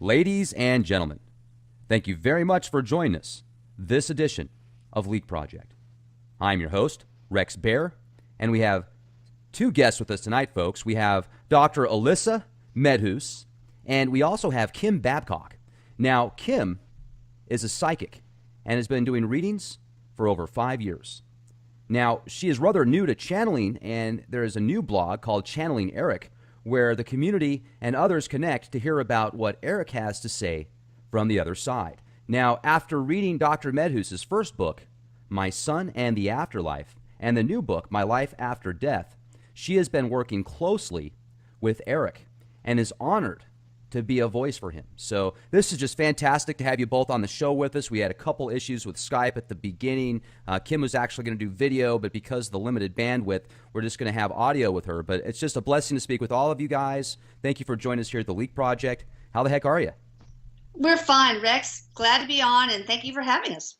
Ladies and gentlemen, thank you very much for joining us this edition of Leak Project. I'm your host, Rex Bear, and we have two guests with us tonight, folks. We have Dr. Elisa Medhus, and we also have Kim Babcock. Now, Kim is a psychic and has been doing readings for over 5 years. Now, she is rather new to channeling, and there is a new blog called Channeling Erik, where the community and others connect to hear about what Erik has to say from the other side. Now, after reading Dr. Medhus' first book, My Son and the Afterlife, and the new book, My Life After Death, she has been working closely with Erik and is honored to be a voice for him. So this is just fantastic to have you both on the show with us. We had a couple issues with Skype at the beginning. Kim was actually going to do video, but because of the limited bandwidth, we're just going to have audio with her. But it's just a blessing to speak with all of you guys. Thank you for joining us here at the Leak Project. How the heck are you? We're fine, Rex. Glad to be on, and thank you for having us.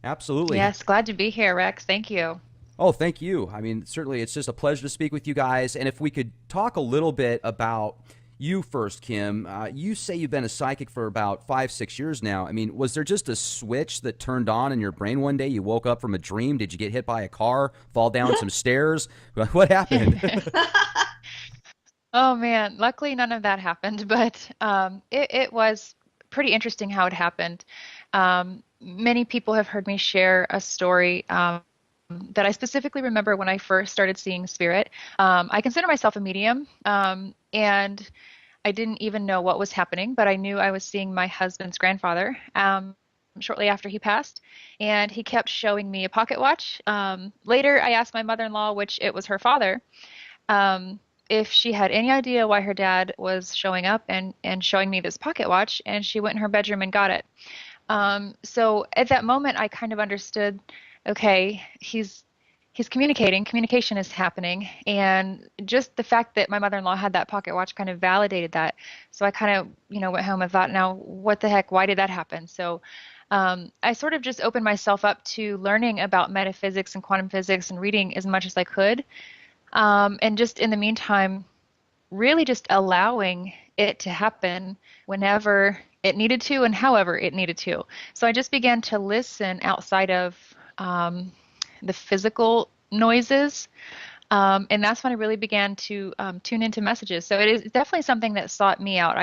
Absolutely. Yes, glad to be here, Rex. Thank you. Oh, thank you. I mean, certainly it's just a pleasure to speak with you guys. And if we could talk a little bit about you first, Kim. You say you've been a psychic for about 5-6 years now. I mean, was there just a switch that turned on in your brain one day? You woke up from a dream? Did you get hit by a car, fall down some stairs? What happened? Oh, man. Luckily, none of that happened, but it was pretty interesting how it happened. Many people have heard me share a story that I specifically remember when I first started seeing spirit. I consider myself a medium, and I didn't even know what was happening, but I knew I was seeing my husband's grandfather shortly after he passed, and he kept showing me a pocket watch. Later, I asked my mother-in-law, which it was her father, if she had any idea why her dad was showing up and showing me this pocket watch, and she went in her bedroom and got it. So at that moment, I kind of understood, okay, he's communicating, communication is happening, and just the fact that my mother-in-law had that pocket watch kind of validated that. So I kind of, went home and thought, now what the heck, why did that happen? So I sort of just opened myself up to learning about metaphysics and quantum physics and reading as much as I could. And just in the meantime, really just allowing it to happen whenever it needed to and however it needed to. So I just began to listen outside of the physical noises. And that's when I really began to tune into messages. So it is definitely something that sought me out.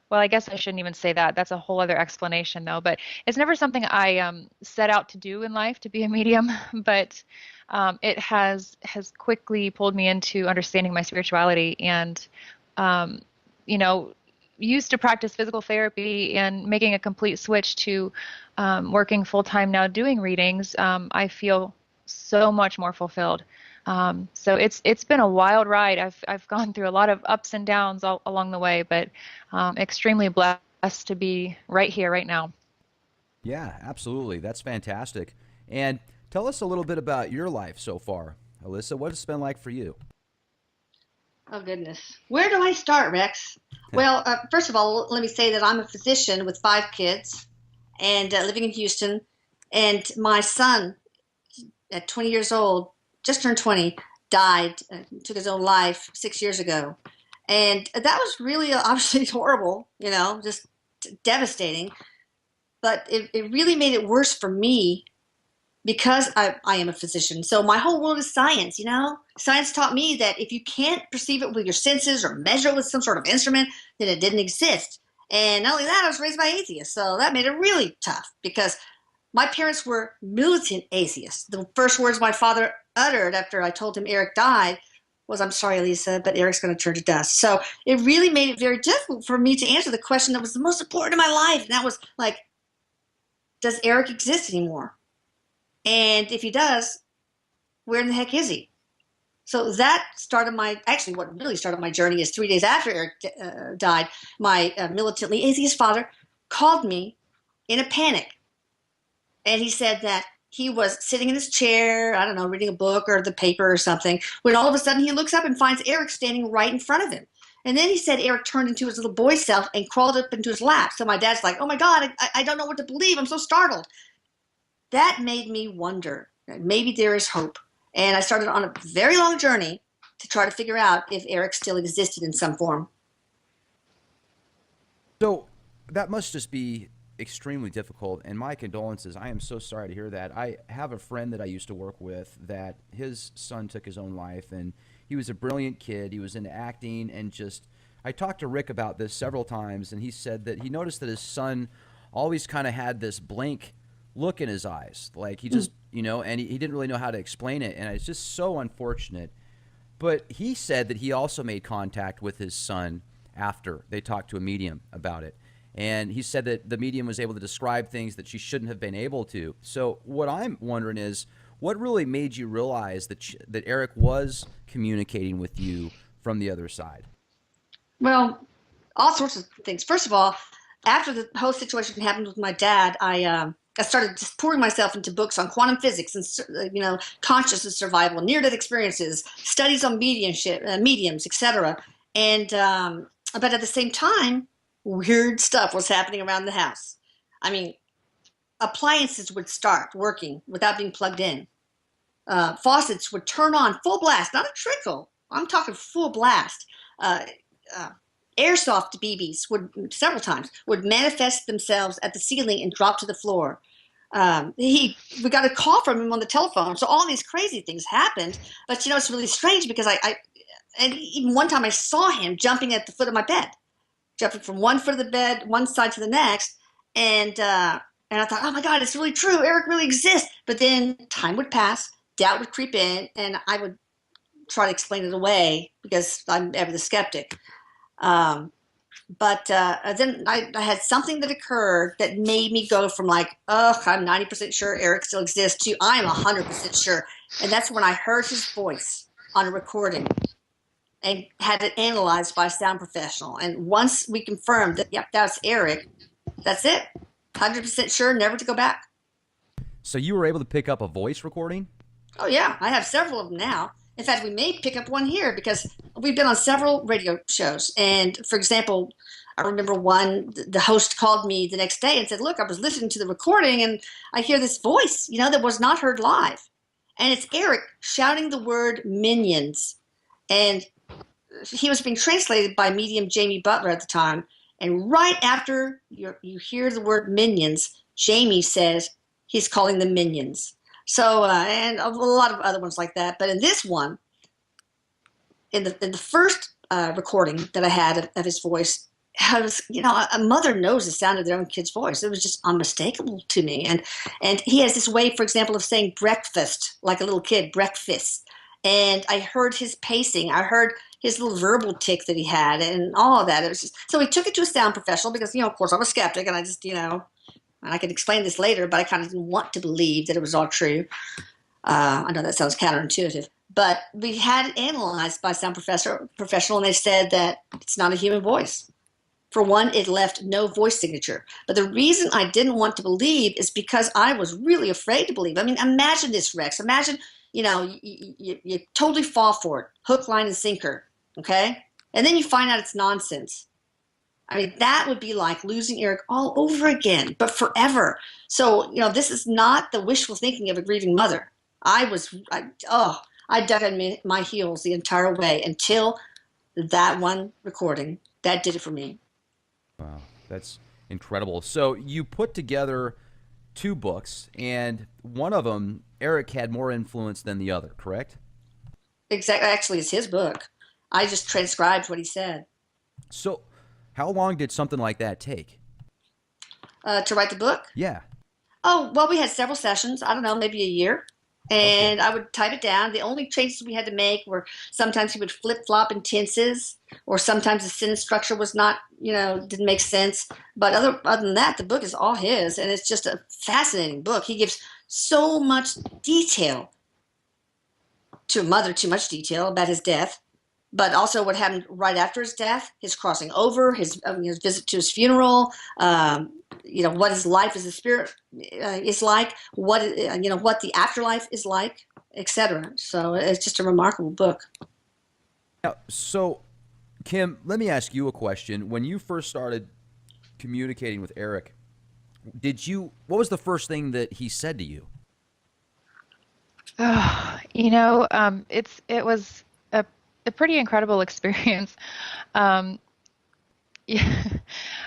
Well, I guess I shouldn't even say that. That's a whole other explanation though. But it's never something I set out to do in life, to be a medium. But it has quickly pulled me into understanding my spirituality and, used to practice physical therapy and making a complete switch to working full-time now doing readings. I feel so much more fulfilled. So it's been a wild ride. I've gone through a lot of ups and downs all along the way, but extremely blessed to be right here, right now. Yeah, absolutely. That's fantastic. And tell us a little bit about your life so far. Elisa, what has it been like for you? Oh, goodness. Where do I start, Rex? Well, first of all, let me say that I'm a physician with 5 kids and living in Houston. And my son, at 20 years old, just turned 20, died, took his own life 6 years ago. And that was really obviously horrible, just devastating. But it really made it worse for me because I am a physician. So my whole world is science, Science taught me that if you can't perceive it with your senses or measure it with some sort of instrument, then it didn't exist. And not only that, I was raised by atheists. So that made it really tough because my parents were militant atheists. The first words my father uttered after I told him Erik died was, "I'm sorry, Lisa, but Erik's going to turn to dust." So it really made it very difficult for me to answer the question that was the most important in my life. And that was like, does Erik exist anymore? And if he does, where in the heck is he? So that started what really started my journey is 3 days after Erik died, my militantly atheist father called me in a panic. And he said that he was sitting in his chair, I don't know, reading a book or the paper or something, when all of a sudden he looks up and finds Erik standing right in front of him. And then he said Erik turned into his little boy self and crawled up into his lap. So my dad's like, "Oh my God, I don't know what to believe. I'm so startled." That made me wonder, maybe there is hope. And I started on a very long journey to try to figure out if Erik still existed in some form. So that must just be extremely difficult, and my condolences. I am so sorry to hear that. I have a friend that I used to work with that his son took his own life, and he was a brilliant kid. He was into acting, and just I talked to Rick about this several times, and he said that he noticed that his son always kind of had this blank look in his eyes, like he just, and he didn't really know how to explain it, and it's just so unfortunate. But he said that he also made contact with his son after they talked to a medium about it. And he said that the medium was able to describe things that she shouldn't have been able to. So what I'm wondering is, what really made you realize that Erik was communicating with you from the other side? Well, all sorts of things. First of all, after the whole situation happened with my dad, I started just pouring myself into books on quantum physics and consciousness survival, near-death experiences, studies on mediumship, mediums, etc. And but at the same time, weird stuff was happening around the house. I mean, appliances would start working without being plugged in. Faucets would turn on full blast, not a trickle. I'm talking full blast. Uh, uh, Airsoft BBs several times would manifest themselves at the ceiling and drop to the floor. We got a call from him on the telephone. So all these crazy things happened. But it's really strange because and even one time I saw him jumping at the foot of my bed, jumping from one foot of the bed, one side to the next. And I thought, oh my God, it's really true. Erik really exists. But then time would pass, doubt would creep in, and I would try to explain it away because I'm ever the skeptic. But then I had something that occurred that made me go from like, oh, I'm 90% sure Erik still exists to I'm 100% sure. And that's when I heard his voice on a recording and had it analyzed by a sound professional. And once we confirmed that, yep, that's Erik, that's it. 100% sure, never to go back. So you were able to pick up a voice recording? Oh, yeah. I have several of them now. In fact, we may pick up one here because we've been on several radio shows. And for example, I remember one, the host called me the next day and said, look, I was listening to the recording and I hear this voice, that was not heard live. And it's Erik shouting the word minions. And he was being translated by medium Jamie Butler at the time. And right after you hear the word minions, Jamie says he's calling them minions. So, and a lot of other ones like that. But in this one, in the first recording that I had of his voice, I was, a mother knows the sound of their own kid's voice. It was just unmistakable to me. And he has this way, for example, of saying breakfast, like a little kid, breakfast. And I heard his pacing. I heard his little verbal tick that he had and all of that. It was just, so he took it to a sound professional because, of course, I'm a skeptic and I just, and I can explain this later, but I kind of didn't want to believe that it was all true. I know that sounds counterintuitive, but we had it analyzed by some professional, and they said that it's not a human voice. For one, it left no voice signature. But the reason I didn't want to believe is because I was really afraid to believe. I mean, imagine this, Rex. Imagine, you totally fall for it, hook, line, and sinker, okay? And then you find out it's nonsense. I mean, that would be like losing Erik all over again, but forever. So, this is not the wishful thinking of a grieving mother. I dug in my heels the entire way until that one recording. That did it for me. Wow, that's incredible. So you put together 2 books, and one of them, Erik had more influence than the other, correct? Exactly. Actually, it's his book. I just transcribed what he said. So how long did something like that take? To write the book? Yeah. Oh, well, we had several sessions. I don't know, maybe a year. And Okay. I would type it down. The only changes we had to make were sometimes he would flip-flop in tenses, or sometimes the sentence structure was not, didn't make sense. But other than that, the book is all his, and it's just a fascinating book. He gives so much detail to a mother, too much detail about his death, but also what happened right after his death, his crossing over, his visit to his funeral, what his life as a spirit is like, what the afterlife is like, etc. So it's just a remarkable book. Now, so Kim, let me ask you a question. When you first started communicating with Erik, what was the first thing that he said to you? Oh, it was a pretty incredible experience. Um, Yeah.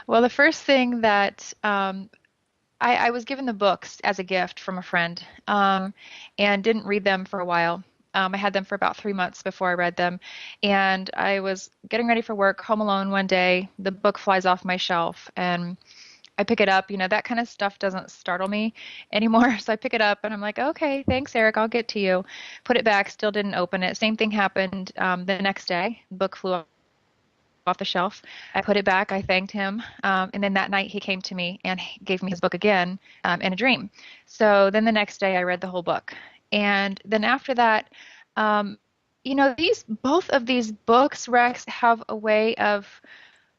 Well, the first thing that I was given the books as a gift from a friend, and didn't read them for a while. I had them for about 3 months before I read them. And I was getting ready for work, home alone one day. The book flies off my shelf and I pick it up. That kind of stuff doesn't startle me anymore. So I pick it up and I'm like, okay, thanks, Erik. I'll get to you. Put it back, still didn't open it. Same thing happened the next day. The book flew off the shelf. I put it back. I thanked him. And then that night he came to me and he gave me his book again in a dream. So then the next day I read the whole book. And then after that, both of these books, Rex, have a way of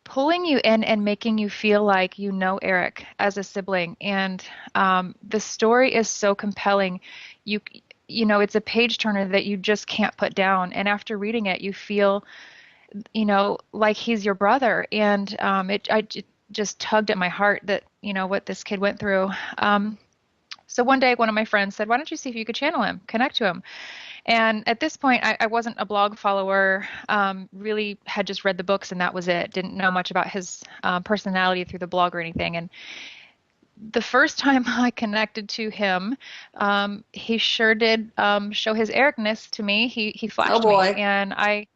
pulling you in and making you feel like you know Erik as a sibling. And the story is so compelling. You it's a page turner that you just can't put down. And after reading it, you feel like he's your brother. And it just tugged at my heart that, what this kid went through. So one day, one of my friends said, why don't you see if you could channel him, connect to him? And at this point, I wasn't a blog follower, really had just read the books and that was it. Didn't know much about his personality through the blog or anything. And the first time I connected to him, he sure did show his Ericness to me. He Oh flashed me, boy. and I,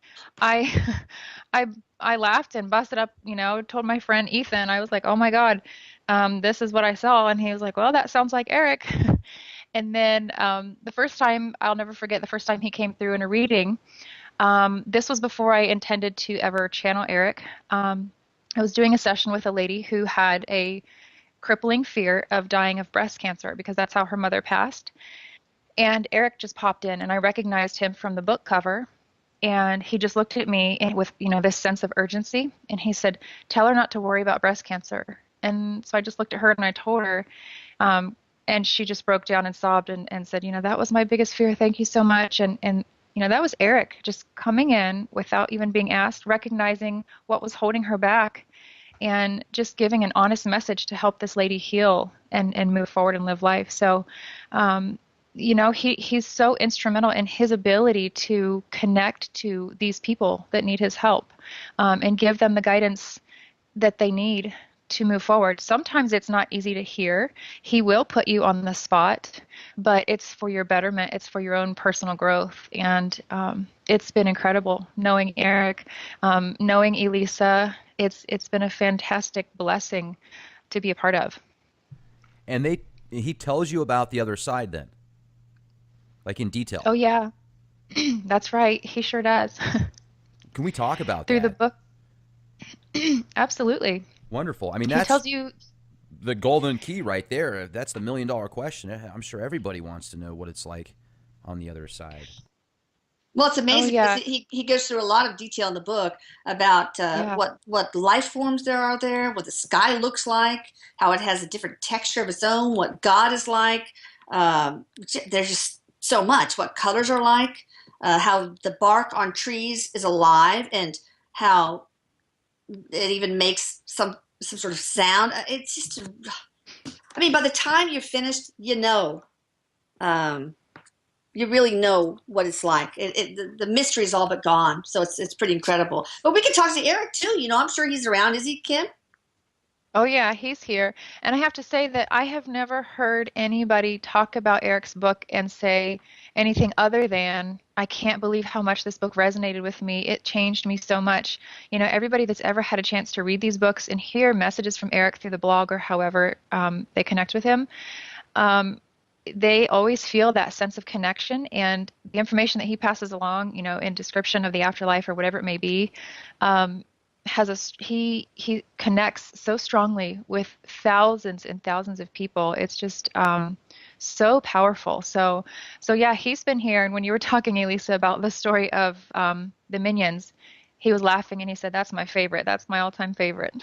I laughed and busted up. Told my friend Ethan. I was like, "Oh my God, this is what I saw," and he was like, "Well, that sounds like Erik." And then the first time, I'll never forget the first time he came through in a reading. This was before I intended to ever channel Erik. I was doing a session with a lady who had a crippling fear of dying of breast cancer because that's how her mother passed. And Erik just popped in and I recognized him from the book cover. And he just looked at me with, this sense of urgency. And he said, tell her not to worry about breast cancer. And so I just looked at her and I told her, and she just broke down and sobbed and said, that was my biggest fear. Thank you so much. And that was Erik just coming in without even being asked, recognizing what was holding her back and just giving an honest message to help this lady heal and move forward and live life. So, he's so instrumental in his ability to connect to these people that need his help, and give them the guidance that they need to move forward. Sometimes it's not easy to hear. He will put you on the spot, but it's for your betterment. It's for your own personal growth. And it's been incredible knowing Erik, knowing Elisa. It's been a fantastic blessing to be a part of. And he tells you about the other side then, like in detail. Oh yeah, that's right. He sure does. Can we talk about Through that? the book? Absolutely. Wonderful. I mean, He that's tells you. the golden key right there. That's the $1,000,000 question. I'm sure everybody wants to know what it's like on the other side. Well, it's amazing yeah. because he goes through a lot of detail in the book about what life forms there are there, what the sky looks like, how it has a different texture of its own, what God is like. There's just so much. What colors are like, how the bark on trees is alive, and how it even makes some sort of sound. It's just, I mean, by the time you're finished, you really know what it's like. The mystery is all but gone, so it's pretty incredible. But we can talk to Erik too. I'm sure he's around. Is he, Kim? Oh yeah, he's here. And I have to say that I have never heard anybody talk about Erik's book and say anything other than, I can't believe how much this book resonated with me. It changed me so much. Everybody that's ever had a chance to read these books and hear messages from Erik through the blog or however they connect with him, they always feel that sense of connection, and the information that he passes along, in description of the afterlife or whatever it may be, he connects so strongly with thousands and thousands of people. It's just so powerful. So yeah, he's been here. And when you were talking, Elisa, about the story of the minions, he was laughing and he said, "That's my favorite. That's my all-time favorite."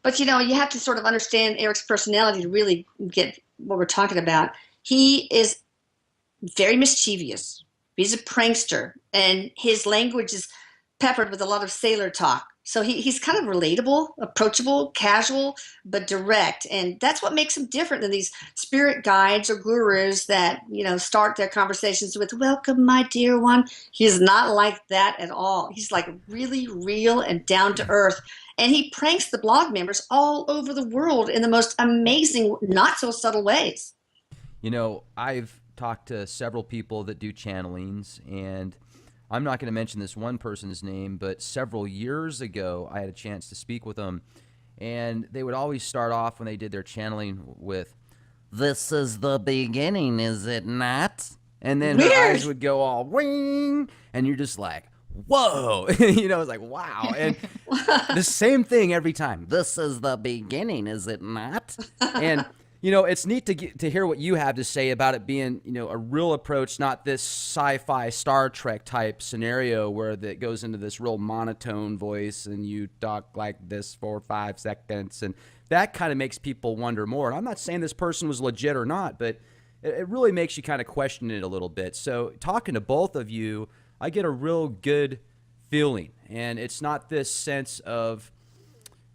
But you have to sort of understand Erik's personality to really get what we're talking about. He is very mischievous. He's a prankster, and his language is peppered with a lot of sailor talk. So he's kind of relatable, approachable, casual, but direct. And that's what makes him different than these spirit guides or gurus that, start their conversations with, welcome, my dear one. He's not like that at all. He's like really real and down to earth. And he pranks the blog members all over the world in the most amazing, not so subtle ways. I've talked to several people that do channelings, and I'm not going to mention this one person's name, but several years ago, I had a chance to speak with them, and they would always start off when they did their channeling with, "This is the beginning, is it not?" And then Weird. her eyes would go all wing, and you're just like, whoa. It's like, wow. And the same thing every time. "This is the beginning, is it not?" And it's neat to hear what you have to say about it being, a real approach, not this sci-fi Star Trek type scenario where that goes into this real monotone voice and you talk like this for 5 seconds. And that kind of makes people wonder more. And I'm not saying this person was legit or not, but it really makes you kind of question it a little bit. So talking to both of you, I get a real good feeling. And it's not this sense of,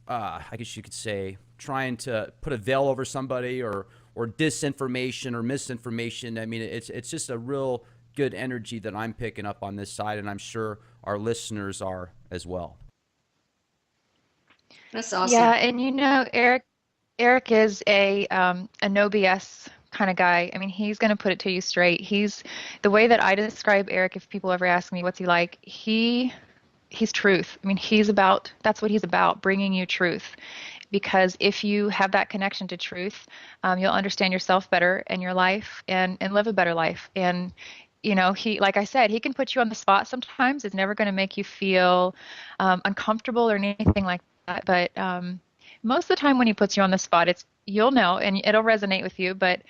I guess you could say, trying to put a veil over somebody or disinformation or misinformation. I mean, it's just a real good energy that I'm picking up on this side, and I'm sure our listeners are as well. That's awesome. Yeah, and Erik is a no BS kind of guy. I mean, he's going to put it to you straight. He's the way that I describe Erik. If people ever ask me what's he like, he's truth. I mean, that's what he's about, bringing you truth. Because if you have that connection to truth, you'll understand yourself better and your life and live a better life. And, he, like I said, he can put you on the spot sometimes. It's never going to make you feel uncomfortable or anything like that. But most of the time when he puts you on the spot, you'll know and it'll resonate with you. But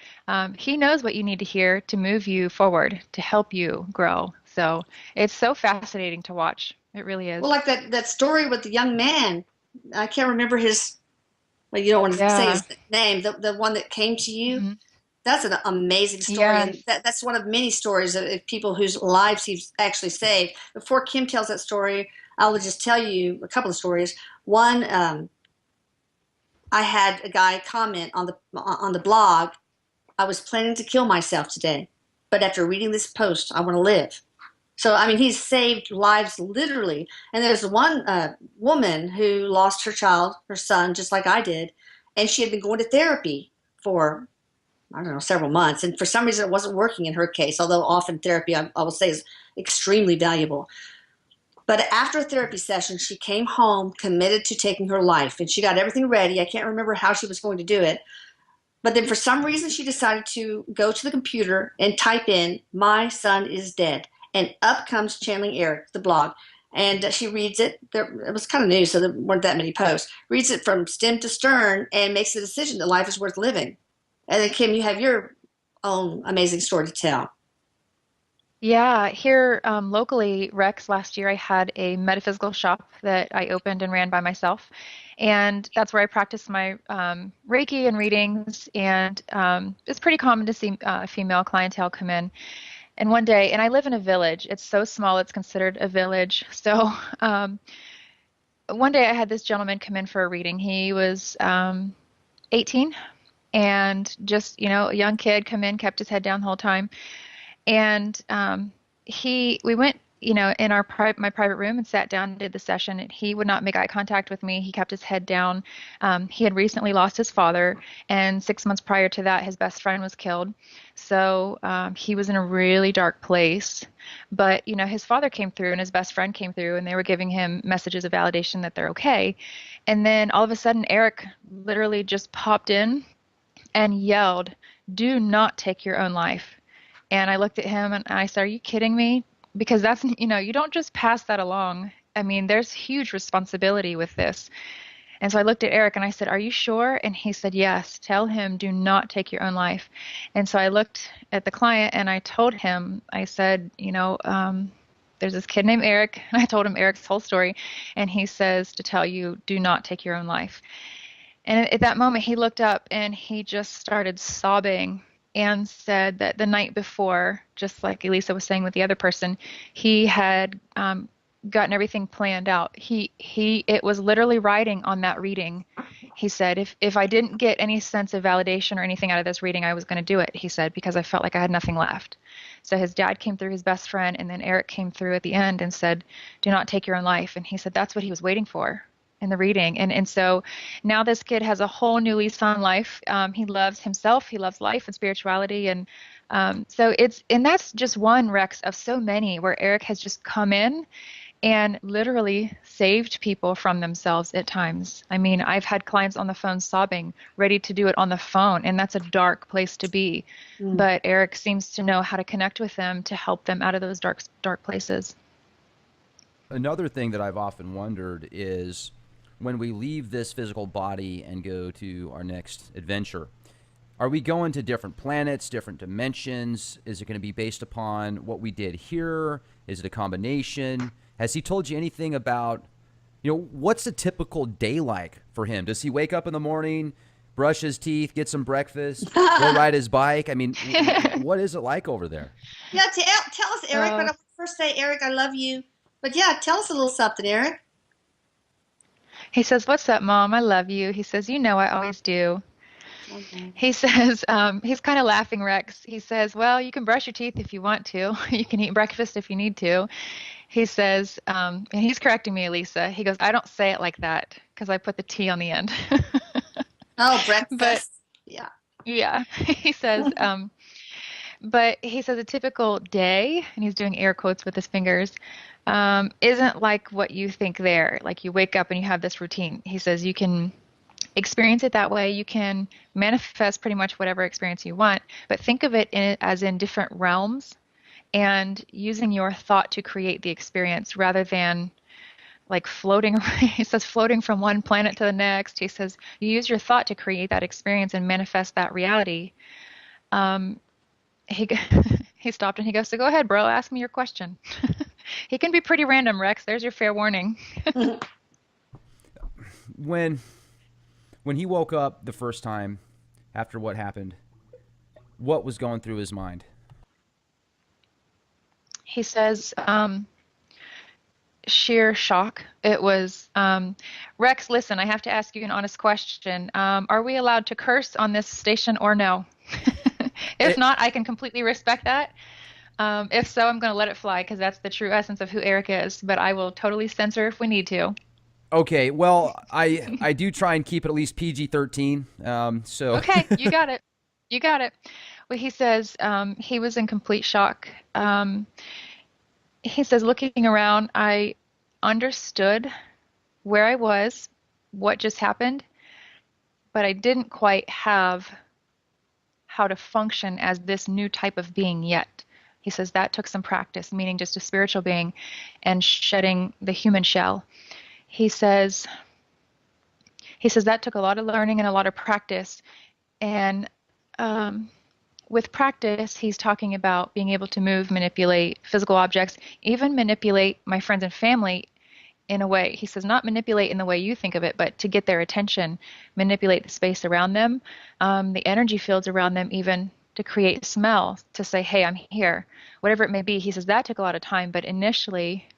he knows what you need to hear to move you forward, to help you grow. So it's so fascinating to watch. It really is. Well, like that story with the young man, I can't remember his. Well, you don't want to say his name, the one that came to you. Mm-hmm. That's an amazing story. Yeah. And that's one of many stories of people whose lives he's actually saved. Before Kim tells that story, I'll just tell you a couple of stories. One, I had a guy comment on the blog, "I was planning to kill myself today, but after reading this post, I want to live." So, I mean, he's saved lives literally. And there's one woman who lost her son, just like I did. And she had been going to therapy for, I don't know, several months. And for some reason, it wasn't working in her case, although often therapy, I will say, is extremely valuable. But after a therapy session, she came home committed to taking her life. And she got everything ready. I can't remember how she was going to do it. But then for some reason, she decided to go to the computer and type in, "My son is dead." And up comes Channeling Erik, the blog. And she reads it. It was kind of new, so there weren't that many posts. Reads it from stem to stern and makes a decision that life is worth living. And then, Kim, you have your own amazing story to tell. Yeah, here locally, Rex, last year I had a metaphysical shop that I opened and ran by myself. And that's where I practiced my Reiki and readings. And it's pretty common to see female clientele come in. And one day, and I live in a village. It's so small, it's considered a village. So one day I had this gentleman come in for a reading. He was 18 and just, a young kid come in, kept his head down the whole time. And we went, in my private room and sat down and did the session. And he would not make eye contact with me. He kept his head down. He had recently lost his father, and 6 months prior to that, his best friend was killed. So he was in a really dark place. But, his father came through and his best friend came through, and they were giving him messages of validation that they're okay. And then all of a sudden, Erik literally just popped in and yelled, "Do not take your own life." And I looked at him and I said, "Are you kidding me?" Because that's, you don't just pass that along. I mean, there's huge responsibility with this. And so I looked at Erik and I said, "Are you sure?" And he said, "Yes, tell him, do not take your own life." And so I looked at the client and I told him, I said, there's this kid named Erik. And I told him Erik's whole story. And he says to tell you, do not take your own life. And at that moment, he looked up and he just started sobbing and said that the night before, just like Elisa was saying with the other person, he had gotten everything planned out. It was literally writing on that reading. He said, if I didn't get any sense of validation or anything out of this reading, I was going to do it, he said, because I felt like I had nothing left. So his dad came through, his best friend, and then Erik came through at the end and said, do not take your own life. And he said that's what he was waiting for in the reading. And so now this kid has a whole new lease on life. He loves himself. He loves life and spirituality. And and that's just one, Rex, of so many where Erik has just come in and literally saved people from themselves at times. I mean, I've had clients on the phone sobbing, ready to do it on the phone, and that's a dark place to be. But Erik seems to know how to connect with them to help them out of those dark places. Another thing that I've often wondered is when we leave this physical body and go to our next adventure, are we going to different planets, different dimensions? Is it going to be based upon what we did here? Is it a combination? Has he told you anything about, what's a typical day like for him? Does he wake up in the morning, brush his teeth, get some breakfast, go ride his bike? I mean, what is it like over there? Yeah, tell us, Erik. But I want to first say, Erik, I love you. But yeah, tell us a little something, Erik. He says, what's up, Mom? I love you. He says, I always do. Okay. He says, he's kind of laughing, Rex. He says, well, you can brush your teeth if you want to. You can eat breakfast if you need to. He says, and he's correcting me, Elisa. He goes, I don't say it like that because I put the T on the end. Oh, breakfast. But, yeah. Yeah. He says, but he says a typical day, and he's doing air quotes with his fingers, isn't like what you think there. Like you wake up and you have this routine. He says you can experience it that way. You can manifest pretty much whatever experience you want, but think of it as in different realms and using your thought to create the experience rather than like floating. He says floating from one planet to the next. He says you use your thought to create that experience and manifest that reality. He stopped and he goes, so go ahead, bro, ask me your question. He can be pretty random, Rex. There's your fair warning. When he woke up the first time after what happened, what was going through his mind? He says, sheer shock. It was, Rex, listen, I have to ask you an honest question. Are we allowed to curse on this station or no? If not, I can completely respect that. If so, I'm going to let it fly because that's the true essence of who Erik is, but I will totally censor if we need to. Okay, well, I do try and keep it at least PG-13. So okay, you got it. You got it. Well, he says he was in complete shock. He says, looking around, I understood where I was, what just happened, but I didn't quite have how to function as this new type of being yet. He says that took some practice, meaning just a spiritual being and shedding the human shell. He says that took a lot of learning and a lot of practice. And with practice, he's talking about being able to move, manipulate physical objects, even manipulate my friends and family in a way. He says not manipulate in the way you think of it, but to get their attention, manipulate the space around them, the energy fields around them, even to create smell, to say, hey, I'm here, whatever it may be. He says that took a lot of time, but initially,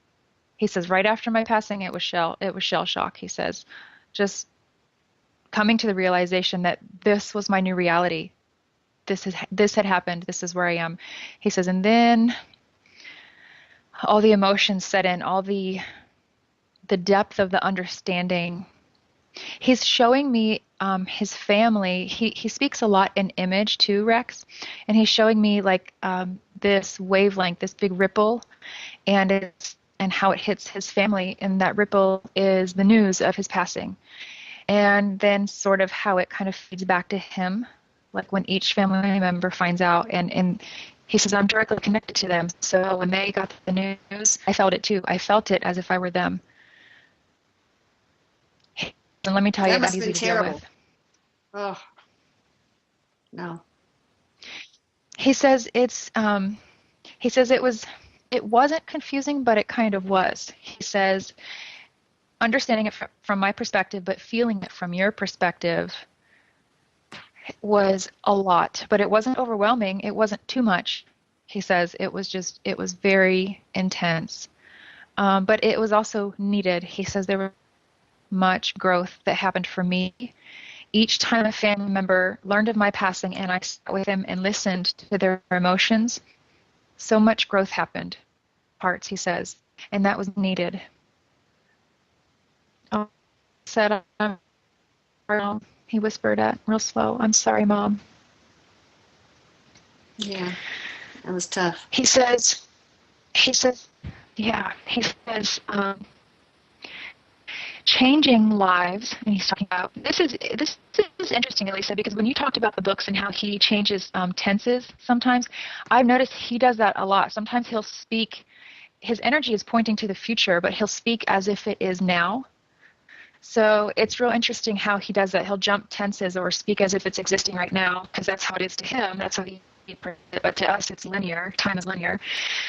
he says right after my passing, it was shell shock. He says, just coming to the realization that this was my new reality. This had happened. This is where I am. He says, and then all the emotions set in, all the depth of the understanding. He's showing me his family. He speaks a lot in image too, Rex, and he's showing me like this wavelength, this big ripple, and how it hits his family, and that ripple is the news of his passing, and then sort of how it kind of feeds back to him, like when each family member finds out, and he says I'm directly connected to them. So when they got the news, I felt it too. I felt it as if I were them. And let me tell you, that easy to deal with. Oh, no. He says it wasn't confusing, but it kind of was. He says, understanding it from my perspective, but feeling it from your perspective was a lot, but it wasn't overwhelming. It wasn't too much. He says it was very intense. but it was also needed. He says there was much growth that happened for me. Each time a family member learned of my passing and I sat with them and listened to their emotions, so much growth happened. Parts, he says, and that was needed. Oh, he said, he whispered at real slow, "I'm sorry, Mom." Yeah, that was tough. He says, yeah, he says, changing lives, and he's talking about this is interesting, Elisa, because when you talked about the books and how he changes tenses sometimes, I've noticed he does that a lot. Sometimes he'll speak, his energy is pointing to the future, but he'll speak as if it is now. So it's real interesting how he does that. He'll jump tenses or speak as if it's existing right now, because that's how it is to him. That's how he, but to us, it's linear. Time is linear.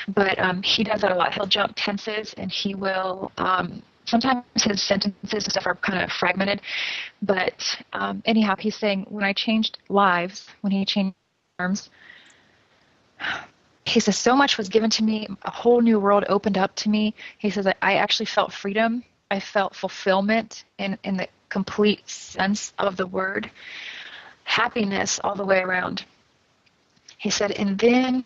But he does that a lot. He'll jump tenses, and he will. Sometimes his sentences and stuff are kind of fragmented. But anyhow, he's saying when I changed lives, when he changed arms, he says so much was given to me. A whole new world opened up to me. He says I actually felt freedom. I felt fulfillment in the complete sense of the word, happiness all the way around. He said, and then,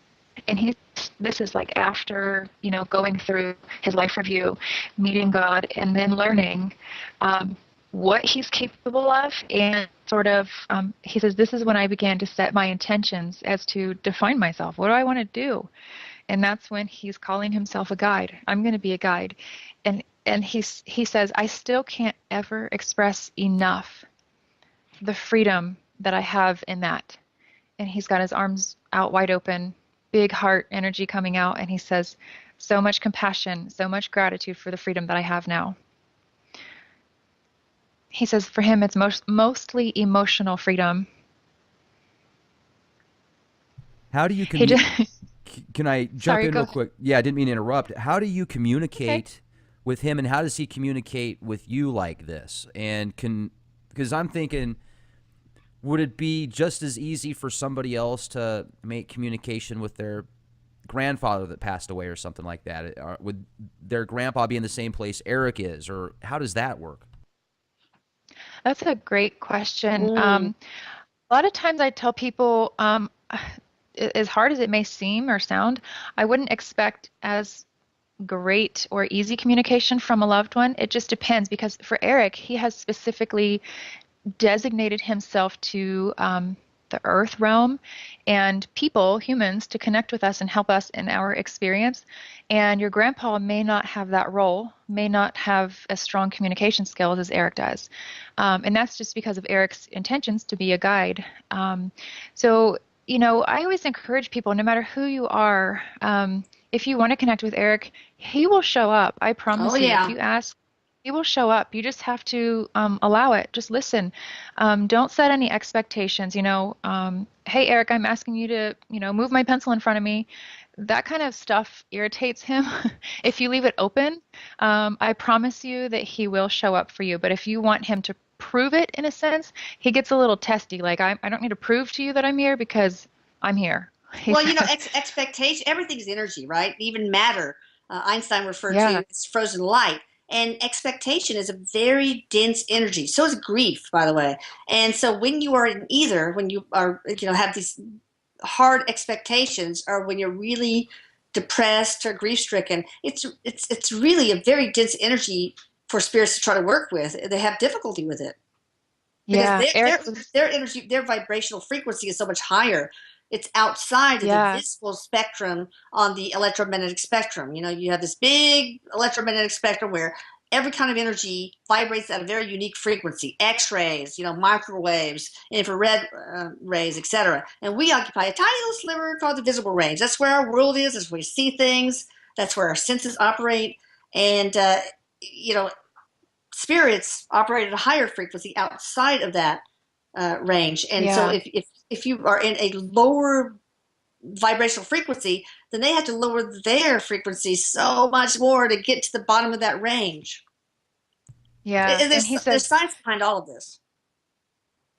this is like after, going through his life review, meeting God, and then learning what he's capable of, and sort of, he says, this is when I began to set my intentions as to define myself. What do I want to do? And that's when he's calling himself a guide. I'm going to be a guide. And he says, I still can't ever express enough the freedom that I have in that. And he's got his arms out wide open, big heart energy coming out. And he says, so much compassion, so much gratitude for the freedom that I have now. He says for him, it's mostly emotional freedom. How do you Can I jump in real quick? Yeah, I didn't mean to interrupt. How do you communicate with him, and how does he communicate with you like this? And because I'm thinking, would it be just as easy for somebody else to make communication with their grandfather that passed away or something like that? Would their grandpa be in the same place Erik is, or how does that work? That's a great question. A lot of times I tell people, as hard as it may seem or sound, I wouldn't expect as great or easy communication from a loved one. It just depends, because for Erik, he has specifically designated himself to the earth realm and people, humans, to connect with us and help us in our experience. And your grandpa may not have that role, may not have as strong communication skills as Erik does. And that's just because of Erik's intentions to be a guide. So, I always encourage people, no matter who you are, if you want to connect with Erik, he will show up. I promise you. Yeah. If you ask, he will show up. You just have to allow it. Just listen. Don't set any expectations. Hey, Erik, I'm asking you to, move my pencil in front of me. That kind of stuff irritates him. If you leave it open, I promise you that he will show up for you. But if you want him to prove it, in a sense, he gets a little testy. Like, I don't need to prove to you that I'm here, because I'm here. Well, expectation, everything's energy, right? Even matter. Einstein referred to as frozen light. And expectation is a very dense energy. So is grief, by the way. And so when you are in either, when you are, have these hard expectations, or when you're really depressed or grief stricken, it's really a very dense energy for spirits to try to work with. They have difficulty with it. Because their energy, their vibrational frequency is so much higher. It's outside of the visible spectrum on the electromagnetic spectrum. You have this big electromagnetic spectrum where every kind of energy vibrates at a very unique frequency. X-rays, microwaves, infrared rays, etc. And we occupy a tiny little sliver called the visible range. That's where our world is. That's where we see things. That's where our senses operate. And, spirits operate at a higher frequency outside of that range. And so if you are in a lower vibrational frequency, then they have to lower their frequency so much more to get to the bottom of that range. Yeah. There's science behind all of this.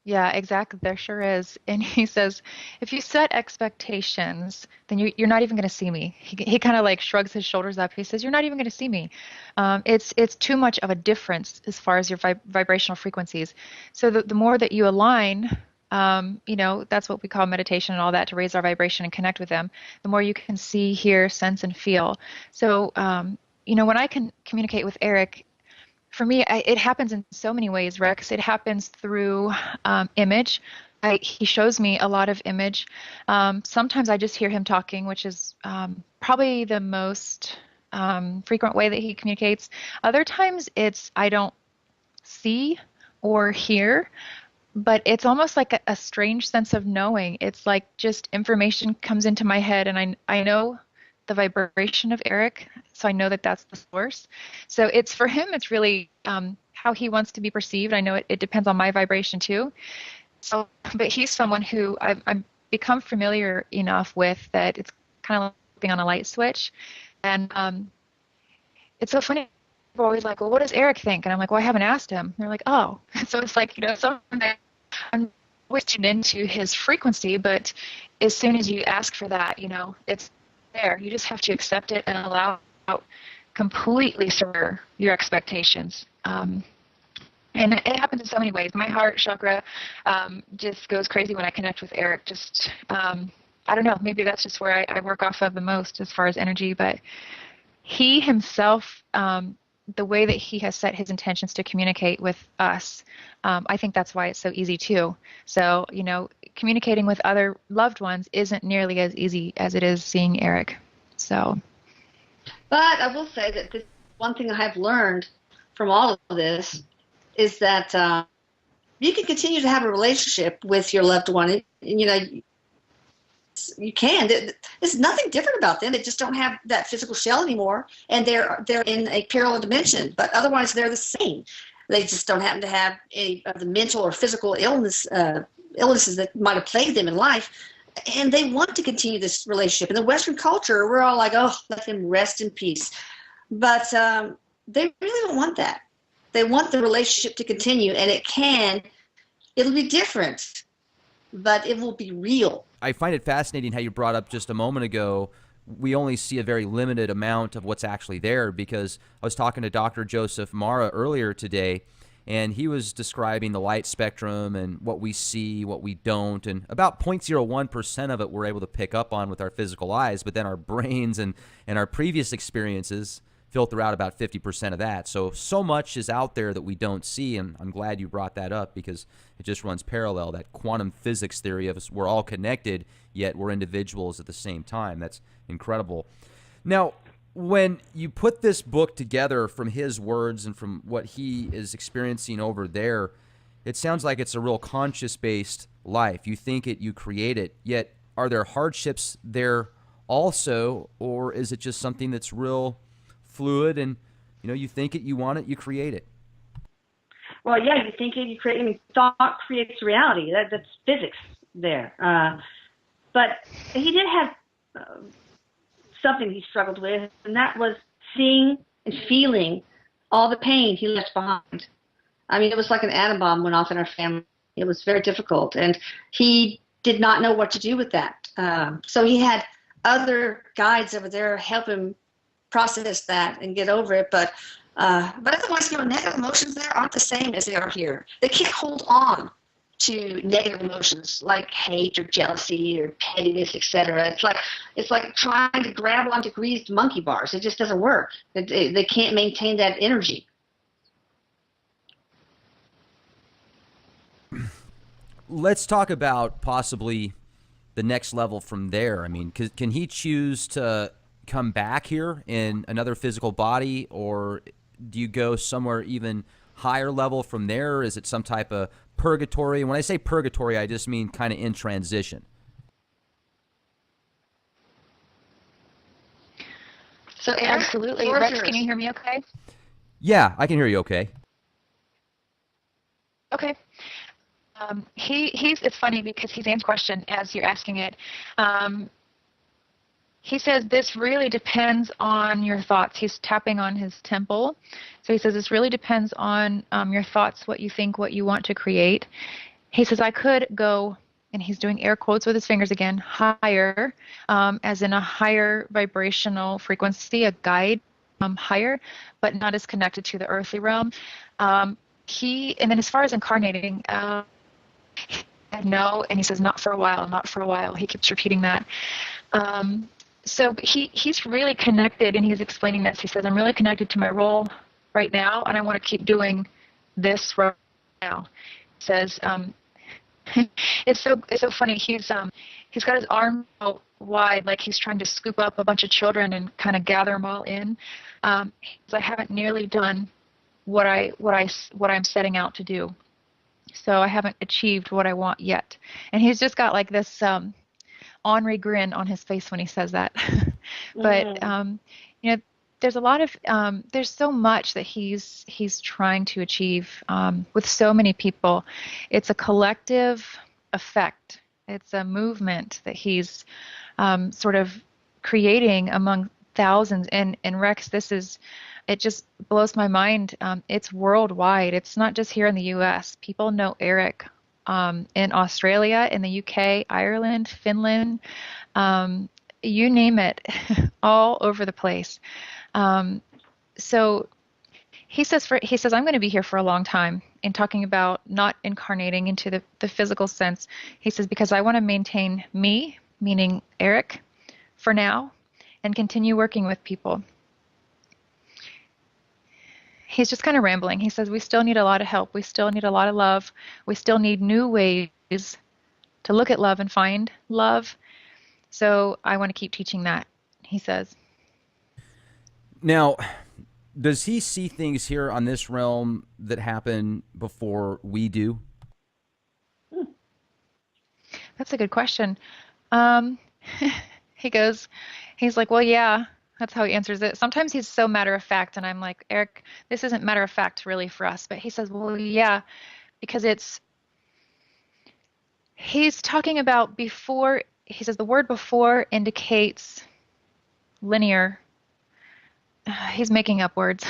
Yeah, exactly. There sure is. And he says, if you set expectations, then you're not even going to see me. He kind of like shrugs his shoulders up. He says, you're not even going to see me. It's too much of a difference as far as your vibrational frequencies. So the more that you align, that's what we call meditation and all that to raise our vibration and connect with them. The more you can see, hear, sense, and feel. So, when I can communicate with Erik, for me, it happens in so many ways, Rex. It happens through image. He shows me a lot of image. Sometimes I just hear him talking, which is probably the most frequent way that he communicates. Other times I don't see or hear, but it's almost like a strange sense of knowing. It's like just information comes into my head, and I know the vibration of Erik, so I know that that's the source. So it's for him, it's really how he wants to be perceived. I know it depends on my vibration too. So, but he's someone who I've become familiar enough with that it's kind of like being on a light switch. And it's so funny. People are always like, well, what does Erik think? And I'm like, well, I haven't asked him. And they're like, oh. So it's like, something that I'm always tuned into his frequency, but as soon as you ask for that, it's there. You just have to accept it and allow completely surrender your expectations. And it happens in so many ways. My heart chakra just goes crazy when I connect with Erik. Just, I don't know, maybe that's just where I work off of the most as far as energy. But he himself, the way that he has set his intentions to communicate with us, I think that's why it's so easy too. So, communicating with other loved ones isn't nearly as easy as it is seeing Erik. So. But I will say that one thing I have learned from all of this is that you can continue to have a relationship with your loved one. You can. There's nothing different about them. They just don't have that physical shell anymore, and they're in a parallel dimension. But otherwise, they're the same. They just don't happen to have any of the mental or physical illnesses that might have plagued them in life. And they want to continue this relationship. In the Western culture, we're all like, oh, let them rest in peace. But they really don't want that. They want the relationship to continue, and it'll be different, but it will be real. I find it fascinating how you brought up just a moment ago, we only see a very limited amount of what's actually there, because I was talking to Dr. Joseph Mara earlier today, and he was describing the light spectrum and what we see, what we don't, and about 0.01% of it we're able to pick up on with our physical eyes, but then our brains and our previous experiences filter out about 50% of that. So much is out there that we don't see, and I'm glad you brought that up because it just runs parallel, that quantum physics theory of us, we're all connected, yet we're individuals at the same time. That's incredible. Now, when you put this book together from his words and from what he is experiencing over there, it sounds like it's a real conscious-based life. You think it, you create it, yet are there hardships there also, or is it just something that's real fluid and, you think it, you want it, you create it? Well, yeah, you think it, you create. I mean, thought creates reality. That's physics there. But he did have something he struggled with, and that was seeing and feeling all the pain he left behind. I mean, it was like an atom bomb went off in our family. It was very difficult, and he did not know what to do with that. So he had other guides over there help him process that and get over it. But otherwise, negative emotions there aren't the same as they are here. They can't hold on to negative emotions like hate or jealousy or pettiness, etc. It's like trying to grab onto greased monkey bars. It just doesn't work. They can't maintain that energy. Let's talk about possibly the next level from there. I mean, can he choose to come back here in another physical body, or do you go somewhere even higher level from there? Is it some type of purgatory? And when I say purgatory, I just mean kind of in transition. So absolutely. Rex, can you hear me okay? Yeah, I can hear you okay. Okay. It's funny because he's answering the question as you're asking it. He says this really depends on your thoughts. He's tapping on his temple. So he says this really depends on your thoughts, what you think, what you want to create. He says I could go, and he's doing air quotes with his fingers again, higher, as in a higher vibrational frequency, a guide, higher, but not as connected to the earthly realm. And then as far as incarnating, no, and he says not for a while, not for a while. He keeps repeating that. So he's really connected, and he's explaining this. He says, I'm really connected to my role right now, and I want to keep doing this right now. He says, it's so funny. He's got his arm out wide, like he's trying to scoop up a bunch of children and kind of gather them all in. I haven't nearly done what I'm setting out to do. So I haven't achieved what I want yet. And he's just got like this ornery grin on his face when he says that. But there's a lot of there's so much that he's trying to achieve with so many people. It's a collective effect. It's a movement that he's sort of creating among thousands. And Rex, it just blows my mind. It's worldwide. It's not just here in the U.S. People know Erik in Australia, in the U.K., Ireland, Finland, you name it, all over the place. So he says, I'm going to be here for a long time. In talking about not incarnating into the physical sense, he says, because I want to maintain me, meaning Erik, for now, and continue working with people. He's just kind of rambling. He says, we still need a lot of help. We still need a lot of love. We still need new ways to look at love and find love. So I want to keep teaching that, he says. Now, does he see things here on this realm that happen before we do? That's a good question. He's like, well, yeah. That's how he answers it. Sometimes he's so matter of fact, and I'm like, Erik, this isn't matter of fact really for us. But he says, well, yeah, because he's talking about before. He says the word before indicates linear. He's making up words.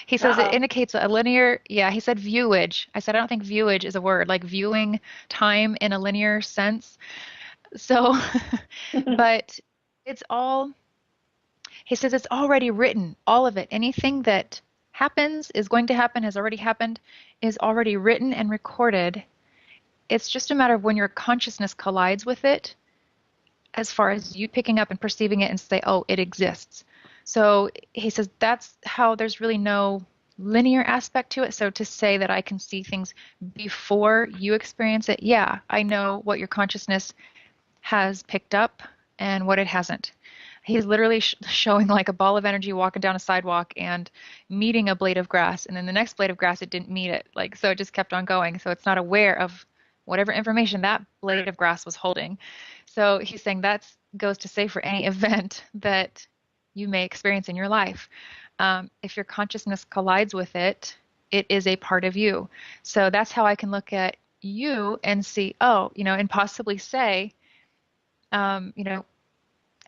He says it indicates a linear. Yeah, he said viewage. I said, I don't think viewage is a word, like viewing time in a linear sense. So, but it's all. He says it's already written, all of it. Anything that happens, is going to happen, has already happened, is already written and recorded. It's just a matter of when your consciousness collides with it, as far as you picking up and perceiving it and say, oh, it exists. So he says that's how there's really no linear aspect to it. So to say that I can see things before you experience it, yeah, I know what your consciousness has picked up and what it hasn't. He's literally showing like a ball of energy walking down a sidewalk and meeting a blade of grass. And then the next blade of grass, it didn't meet it. Like, so it just kept on going. So it's not aware of whatever information that blade of grass was holding. So he's saying that goes to say for any event that you may experience in your life. If your consciousness collides with it, it is a part of you. So that's how I can look at you and see, and possibly say,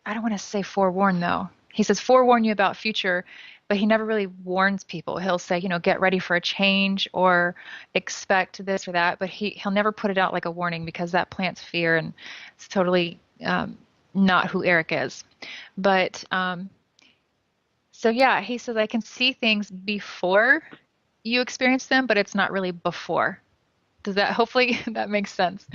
I don't want to say forewarn though. He says forewarn you about future, but he never really warns people. He'll say, get ready for a change or expect this or that, but he'll never put it out like a warning because that plants fear and it's totally not who Erik is. But so yeah, he says I can see things before you experience them, but it's not really before. Hopefully that makes sense.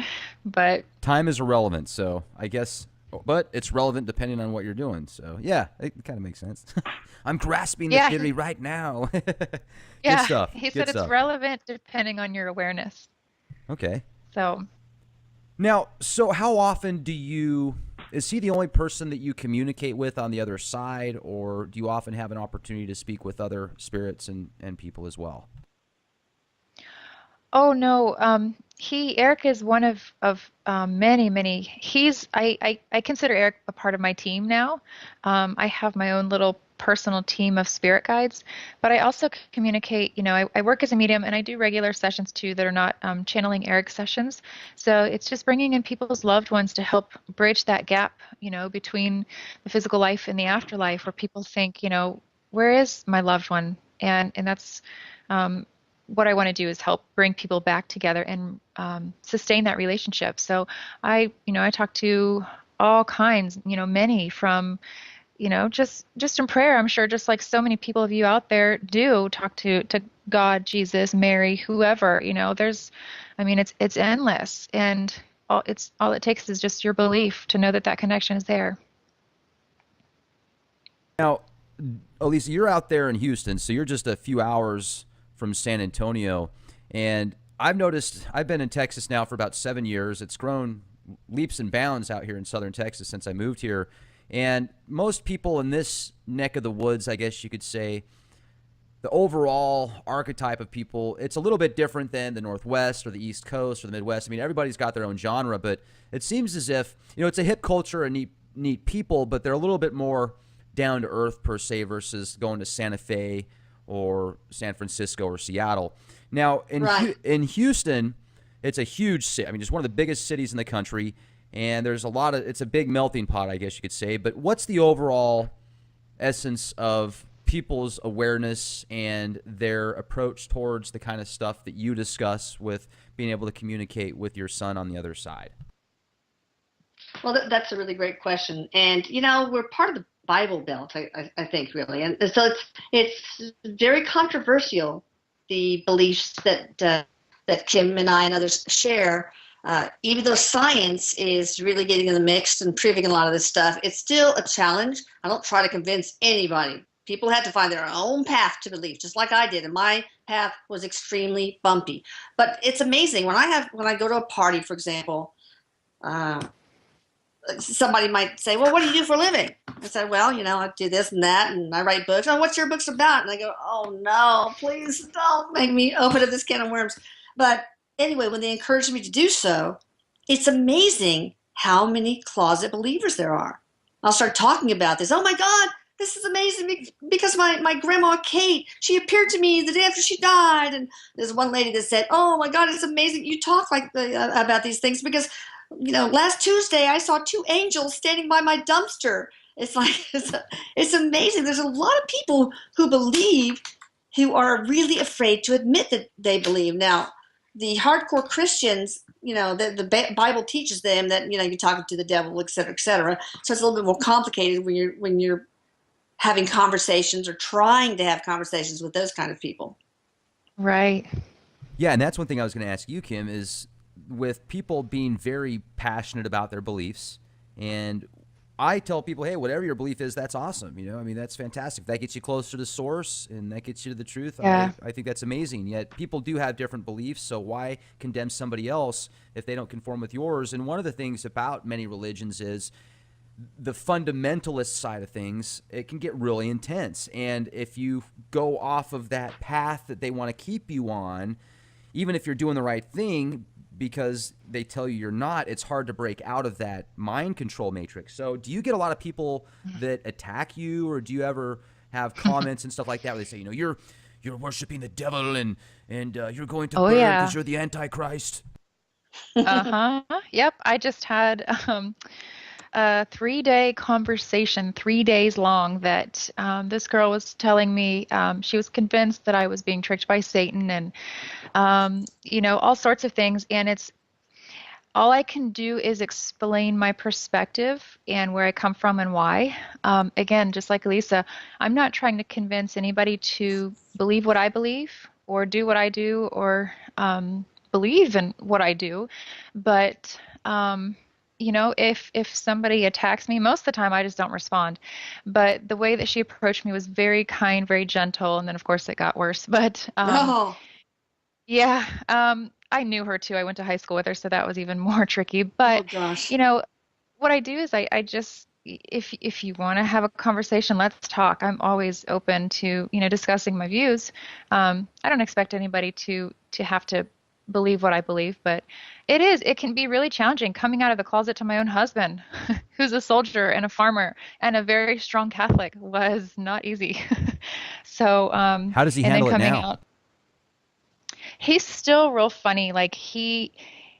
But time is irrelevant, so I guess. But it's relevant depending on what you're doing. So, yeah, it kind of makes sense. I'm grasping the theory right now. Yeah, good stuff. He said it's relevant depending on your awareness. Okay. So how often is he the only person that you communicate with on the other side, or do you often have an opportunity to speak with other spirits and people as well? Oh, no. Erik is one of many. I consider Erik a part of my team now. I have my own little personal team of spirit guides, but I also communicate, I work as a medium and I do regular sessions too that are not channeling Erik sessions. So it's just bringing in people's loved ones to help bridge that gap, between the physical life and the afterlife, where people think, where is my loved one? And that's, what I want to do is help bring people back together and sustain that relationship. So I talk to all kinds, many from, just in prayer. I'm sure just like so many people of you out there do talk to God, Jesus, Mary, whoever, it's endless. And all it takes is just your belief to know that that connection is there. Now, Elisa, you're out there in Houston, so you're just a few hours from San Antonio. And I've noticed, I've been in Texas now for about 7 years. It's grown leaps and bounds out here in southern Texas since I moved here. And most people in this neck of the woods, I guess you could say, the overall archetype of people, it's a little bit different than the Northwest or the East Coast or the Midwest. I mean, everybody's got their own genre, but it seems as if, it's a hip culture and neat people, but they're a little bit more down to earth per se versus going to Santa Fe or San Francisco or Seattle. Now, in Houston, it's a huge city. I mean, it's one of the biggest cities in the country, and there's it's a big melting pot, I guess you could say. But what's the overall essence of people's awareness and their approach towards the kind of stuff that you discuss with being able to communicate with your son on the other side? Well, that's a really great question. And, we're part of the Bible Belt, I think, really. And so it's very controversial, the beliefs that Kim and I and others share. Even though science is really getting in the mix and proving a lot of this stuff, it's still a challenge. I don't try to convince anybody. People had to find their own path to belief, just like I did. And my path was extremely bumpy. But it's amazing. When I go to a party, for example, somebody might say, well, what do you do for a living? I said, well, I do this and that, and I write books. Oh, what's your books about? And I go, oh, no, please don't make me open up this can of worms. But anyway, when they encourage me to do so, it's amazing how many closet believers there are. I'll start talking about this. Oh, my God, this is amazing because my grandma, Kate, she appeared to me the day after she died. And there's one lady that said, oh, my God, it's amazing you talk about these things because last Tuesday I saw 2 angels standing by my dumpster. It's like, it's amazing. There's a lot of people who believe who are really afraid to admit that they believe. Now, the hardcore Christians, the Bible teaches them that, you're talking to the devil, et cetera, et cetera. So it's a little bit more complicated when you're having conversations or trying to have conversations with those kind of people. Right. Yeah, and that's one thing I was going to ask you, Kim, is with people being very passionate about their beliefs, and I tell people, hey, whatever your belief is, that's awesome. That's fantastic. That gets you closer to source and that gets you to the truth. Yeah. I think that's amazing. Yet people do have different beliefs, so why condemn somebody else if they don't conform with yours? And one of the things about many religions is the fundamentalist side of things. It can get really intense. And if you go off of that path that they want to keep you on, even if you're doing the right thing, because they tell you you're not, it's hard to break out of that mind control matrix. So do you get a lot of people that attack you, or do you ever have comments and stuff like that where they say, you're worshiping the devil and you're going to burn because you're the Antichrist? Yep. I just had a 3-day conversation, 3 days long, that this girl was telling me she was convinced that I was being tricked by Satan and, all sorts of things. And all I can do is explain my perspective and where I come from and why. Again, just like Elisa, I'm not trying to convince anybody to believe what I believe or do what I do or believe in what I do. But if somebody attacks me, most of the time I just don't respond. But the way that she approached me was very kind, very gentle, and then of course it got worse. But yeah, I knew her too. I went to high school with her, so that was even more tricky. But what I do is I just, if you want to have a conversation, let's talk. I'm always open to discussing my views. I don't expect anybody to have to believe what I believe, but it can be really challenging coming out of the closet to my own husband, who's a soldier and a farmer and a very strong Catholic, was not easy. So how does he handle it now? Out, he's still real funny. Like he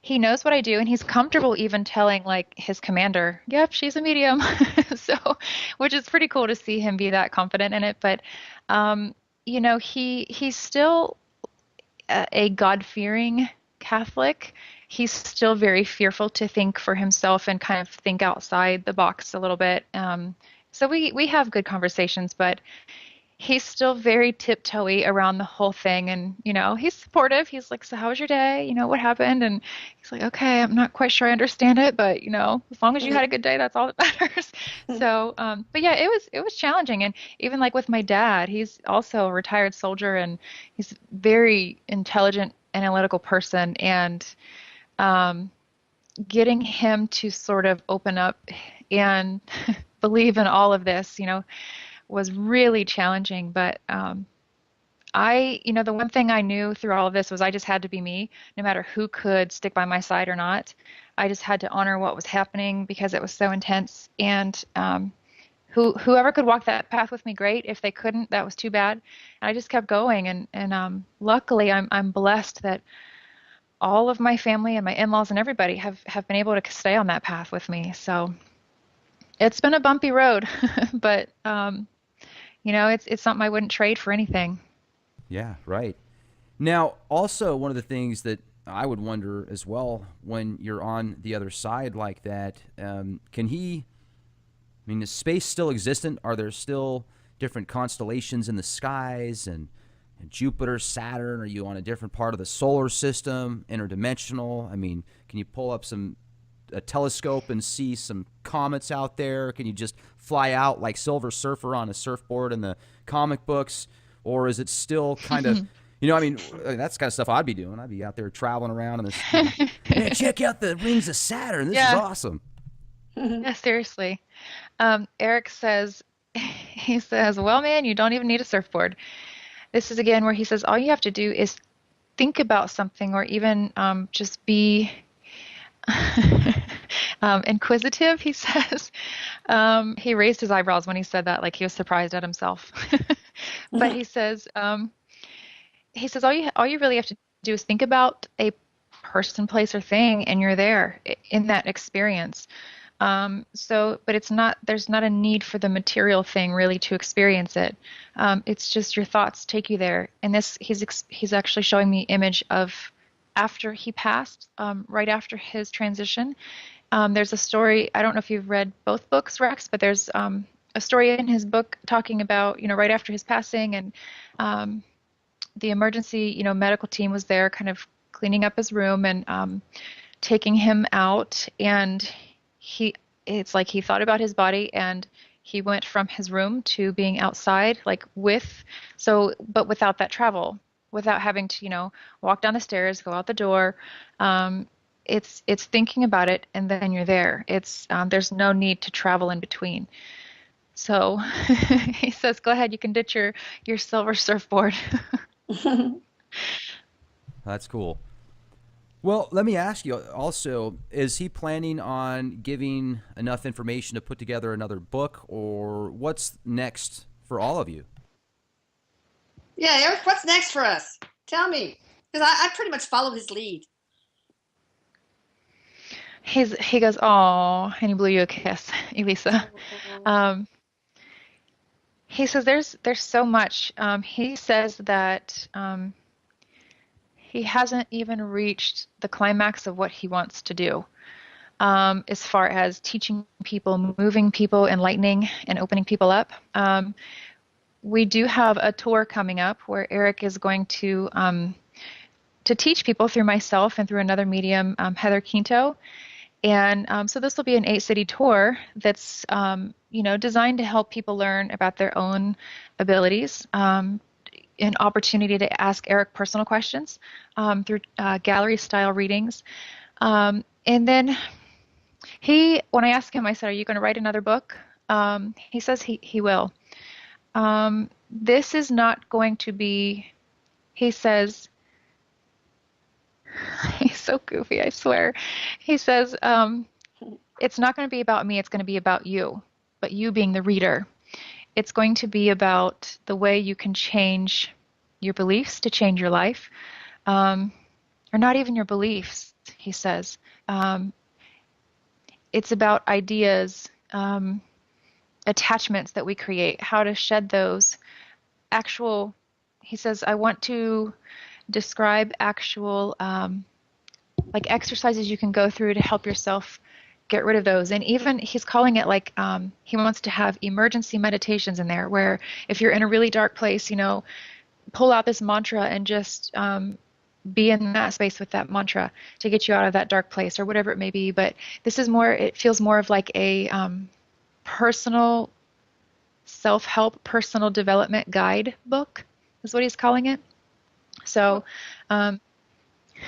knows what I do, and he's comfortable even telling like his commander, yep, she's a medium. So, which is pretty cool to see him be that confident in it. But he's still, a God-fearing Catholic, he's still very fearful to think for himself and kind of think outside the box a little bit. So we have good conversations, but he's still very tiptoey around the whole thing. And, he's supportive. He's like, so how was your day? What happened? And he's like, okay, I'm not quite sure I understand it, but, as long as you had a good day, that's all that matters. So, but yeah, it was challenging. And even like with my dad, he's also a retired soldier and he's a very intelligent, analytical person. And getting him to sort of open up and believe in all of this, was really challenging. But the one thing I knew through all of this was I just had to be me, no matter who could stick by my side or not. I just had to honor what was happening because it was so intense. And whoever could walk that path with me, great. If they couldn't, that was too bad. And I just kept going. And luckily, I'm blessed that all of my family and my in-laws and everybody have been able to stay on that path with me. So it's been a bumpy road, but it's something I wouldn't trade for anything. Yeah, right. Now, also one of the things that I would wonder as well when you're on the other side like that, is space still existent? Are there still different constellations in the skies and Jupiter, Saturn? Are you on a different part of the solar system, interdimensional? Can you pull up a telescope and see some comets out there? Can you just fly out like Silver Surfer on a surfboard in the comic books? Or is it still kind of, that's the kind of stuff I'd be doing. I'd be out there traveling around and hey, check out the rings of Saturn. This is awesome. Yeah, seriously. Erik says, well, man, you don't even need a surfboard. This is again where he says, all you have to do is think about something or even just be inquisitive, he says. He raised his eyebrows when he said that, like he was surprised at himself. But he says, all you really have to do is think about a person, place, or thing, and you're there in that experience. But there's not a need for the material thing really to experience it. It's just your thoughts take you there. And he's actually showing me image of after he passed, right after his transition. There's a story, I don't know if you've read both books, Rex, but there's a story in his book talking about, right after his passing, and the emergency, medical team was there kind of cleaning up his room and taking him out. And it's like he thought about his body and he went from his room to being outside, but without that travel, without having to, walk down the stairs, go out the door. It's thinking about it and then you're there. There's no need to travel in between. So he says, go ahead, you can ditch your silver surfboard. That's cool. Well, let me ask you also, is he planning on giving enough information to put together another book, or what's next for all of you? Yeah, Erik, what's next for us? Tell me, because I pretty much follow his lead. He goes, oh, and he blew you a kiss, Elisa. He says there's so much. He says that he hasn't even reached the climax of what he wants to do, as far as teaching people, moving people, enlightening, and opening people up. We do have a tour coming up where Erik is going to teach people through myself and through another medium, Heather Quinto. And so this will be an 8-city tour that's, designed to help people learn about their own abilities, an opportunity to ask Erik personal questions through gallery-style readings. And then when I asked him, I said, are you going to write another book? He says he will. This is not going to be, he says, he's so goofy, I swear. He says, it's not going to be about me, it's going to be about you, but you being the reader. It's going to be about the way you can change your beliefs to change your life, or not even your beliefs, he says. It's about ideas, attachments that we create, how to shed those he says, I want to describe actual like exercises you can go through to help yourself get rid of those. And even he's calling it like he wants to have emergency meditations in there, where if you're in a really dark place, pull out this mantra and just be in that space with that mantra to get you out of that dark place or whatever it may be. But this is more, it feels more of like a personal self-help, personal development guide book is what he's calling it. So, yeah,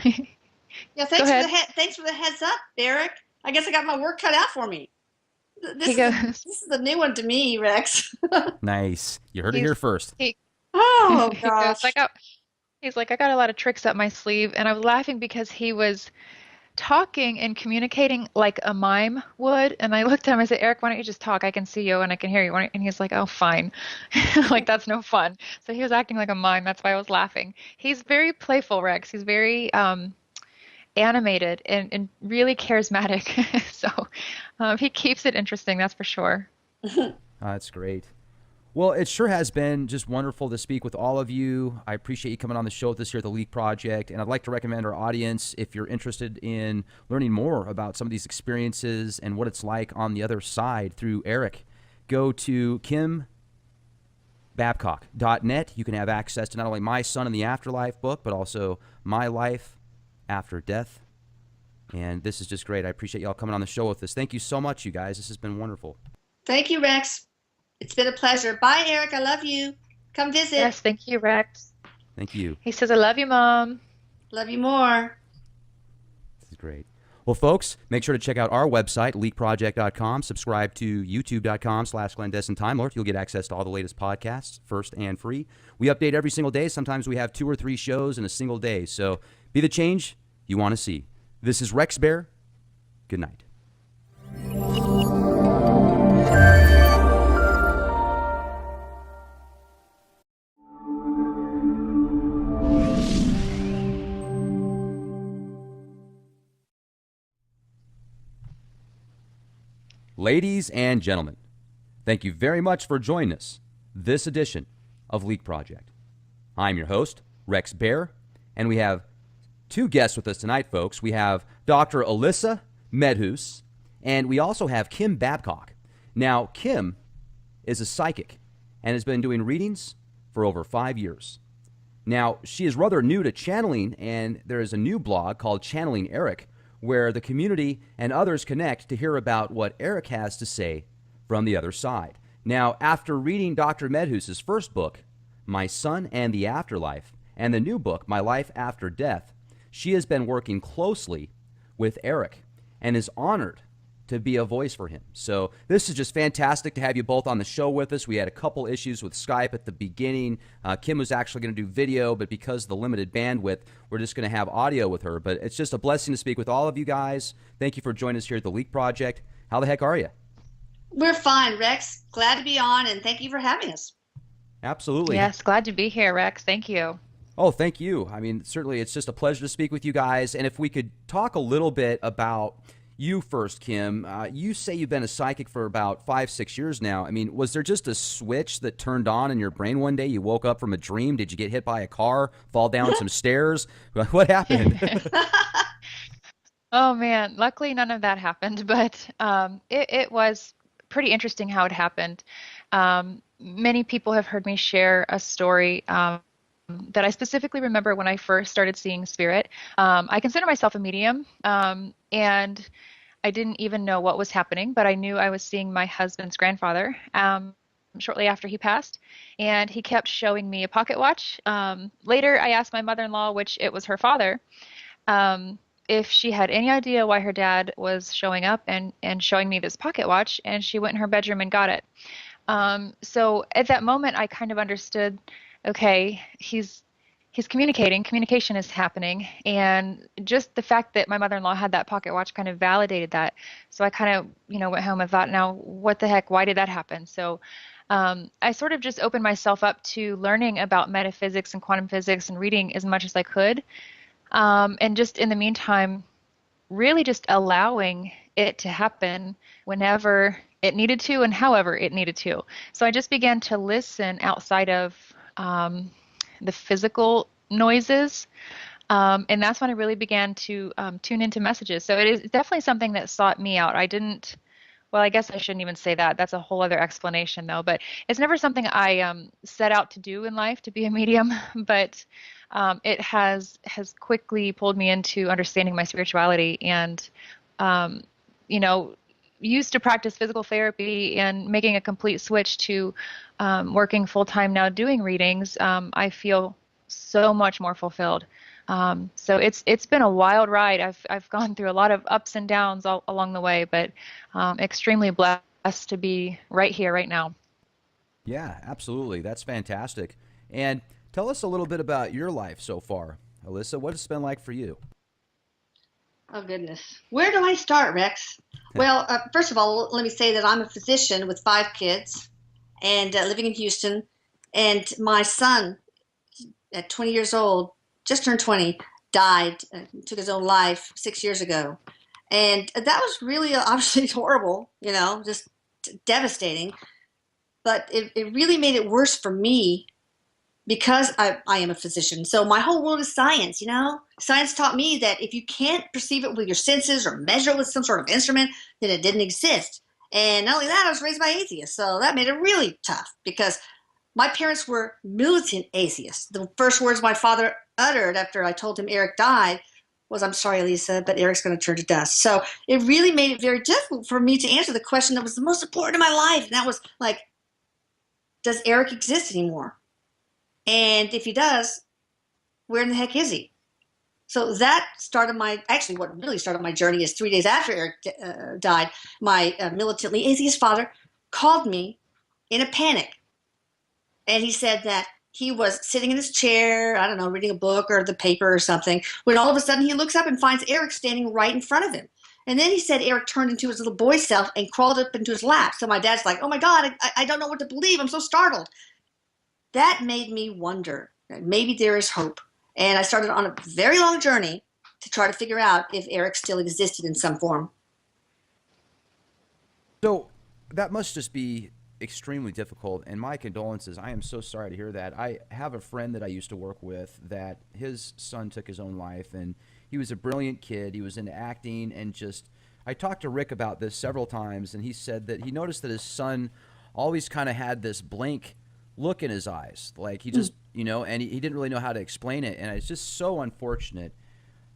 go ahead. Thanks for the heads up, Erik. I guess I got my work cut out for me. This is the new one to me, Rex. Nice. You heard it here first. Oh gosh. He's like, I got a lot of tricks up my sleeve, and I was laughing because he was talking and communicating like a mime would. And I looked at him, I said, Erik, why don't you just talk? I can see you and I can hear you. And he's like, oh, fine. Like, that's no fun. So he was acting like a mime. That's why I was laughing. He's very playful, Rex. He's very animated and really charismatic. So he keeps it interesting, that's for sure. That's great. Well, it sure has been just wonderful to speak with all of you. I appreciate you coming on the show with us here at the Leak Project. And I'd like to recommend our audience, if you're interested in learning more about some of these experiences and what it's like on the other side through Erik, go to kimbabcock.net. You can have access to not only My Son in the Afterlife book, but also My Life After Death. And this is just great. I appreciate y'all coming on the show with us. Thank you so much, you guys. This has been wonderful. Thank you, Rex. It's been a pleasure. Bye, Erik. I love you. Come visit. Yes, thank you, Rex. Thank you. He says, I love you, Mom. Love you more. This is great. Well, folks, make sure to check out our website, leakproject.com. Subscribe to youtube.com/Clandestine Time Lord. You'll get access to all the latest podcasts, first and free. We update every single day. Sometimes we have 2 or 3 shows in a single day. So be the change you want to see. This is Rex Bear. Good night. Ladies and gentlemen, thank you very much for joining us this edition of Leak Project. I'm your host, Rex Bear, and we have 2 guests with us tonight, folks. We have Dr. Elisa Medhus, and we also have Kim Babcock. Now, Kim is a psychic and has been doing readings for over 5 years. Now, she is rather new to channeling, and there is a new blog called Channeling Erik, where the community and others connect to hear about what Erik has to say from the other side. Now, after reading Dr. Medhus' first book, My Son and the Afterlife, and the new book, My Life After Death, she has been working closely with Erik and is honored to be a voice for him. So this is just fantastic to have you both on the show with us. We had a couple issues with Skype at the beginning. Kim was actually going to do video, but because of the limited bandwidth, we're just going to have audio with her. But it's just a blessing to speak with all of you guys. Thank you for joining us here at the Leak Project. How the heck are you? We're fine, Rex. Glad to be on, and thank you for having us. Absolutely. Yes, glad to be here, Rex. Thank you. Oh, thank you. I mean, certainly it's just a pleasure to speak with you guys. And if we could talk a little bit about you first, Kim. You say you've been a psychic for about 5-6 years now. I mean, was there just a switch that turned on in your brain one day? You woke up from a dream? Did you get hit by a car, fall down some stairs? What happened? Oh, man. Luckily, none of that happened, but it was pretty interesting how it happened. Many people have heard me share a story that I specifically remember when I first started seeing spirit. I consider myself a medium, and I didn't even know what was happening, but I knew I was seeing my husband's grandfather shortly after he passed, and he kept showing me a pocket watch. Later, I asked my mother-in-law, which it was her father, if she had any idea why her dad was showing up and showing me this pocket watch, and she went in her bedroom and got it. So at that moment, I kind of understood, okay, he's communicating, communication is happening. And just the fact that my mother-in-law had that pocket watch kind of validated that. So I kind of, went home and thought, now what the heck, why did that happen? So I sort of just opened myself up to learning about metaphysics and quantum physics and reading as much as I could. And just in the meantime, really just allowing it to happen whenever it needed to and however it needed to. So I just began to listen outside of the physical noises. And that's when I really began to tune into messages. So it is definitely something that sought me out. I didn't, well, I guess I shouldn't even say that. That's a whole other explanation, though. But it's never something I set out to do in life, to be a medium. But it has quickly pulled me into understanding my spirituality and, um, you know, used to practice physical therapy and making a complete switch to working full time now doing readings. I feel so much more fulfilled. So it's been a wild ride. I've gone through a lot of ups and downs all along the way, but extremely blessed to be right here, right now. Yeah, absolutely. That's fantastic. And tell us a little bit about your life so far, Elisa. What has it been like for you? Oh, goodness. Where do I start, Rex? Well, first of all, let me say that I'm a physician with 5 kids and living in Houston. And my son, at 20 years old, just turned 20, died, took his own life 6 years ago. And that was really obviously horrible, just devastating. But it really made it worse for me because I am a physician. So my whole world is science. Science taught me that if you can't perceive it with your senses or measure it with some sort of instrument, then it didn't exist. And not only that, I was raised by atheists. So that made it really tough because my parents were militant atheists. The first words my father uttered after I told him Erik died was, "I'm sorry, Elisa, but Erik's going to turn to dust." So it really made it very difficult for me to answer the question that was the most important in my life. And that was like, does Erik exist anymore? And if he does, where in the heck is he? So that started what really started my journey is 3 days after Erik died, my militantly atheist father called me in a panic. And he said that he was sitting in his chair, I don't know, reading a book or the paper or something, when all of a sudden he looks up and finds Erik standing right in front of him. And then he said Erik turned into his little boy self and crawled up into his lap. So my dad's like, "Oh my God, I don't know what to believe. I'm so startled." That made me wonder that maybe there is hope. And I started on a very long journey to try to figure out if Erik still existed in some form. So that must just be extremely difficult. And my condolences. I am so sorry to hear that. I have a friend that I used to work with that his son took his own life, and he was a brilliant kid. He was into acting, and just I talked to Rick about this several times, and he said that he noticed that his son always kind of had this blank look in his eyes, like he just, and he didn't really know how to explain it, and it's just so unfortunate.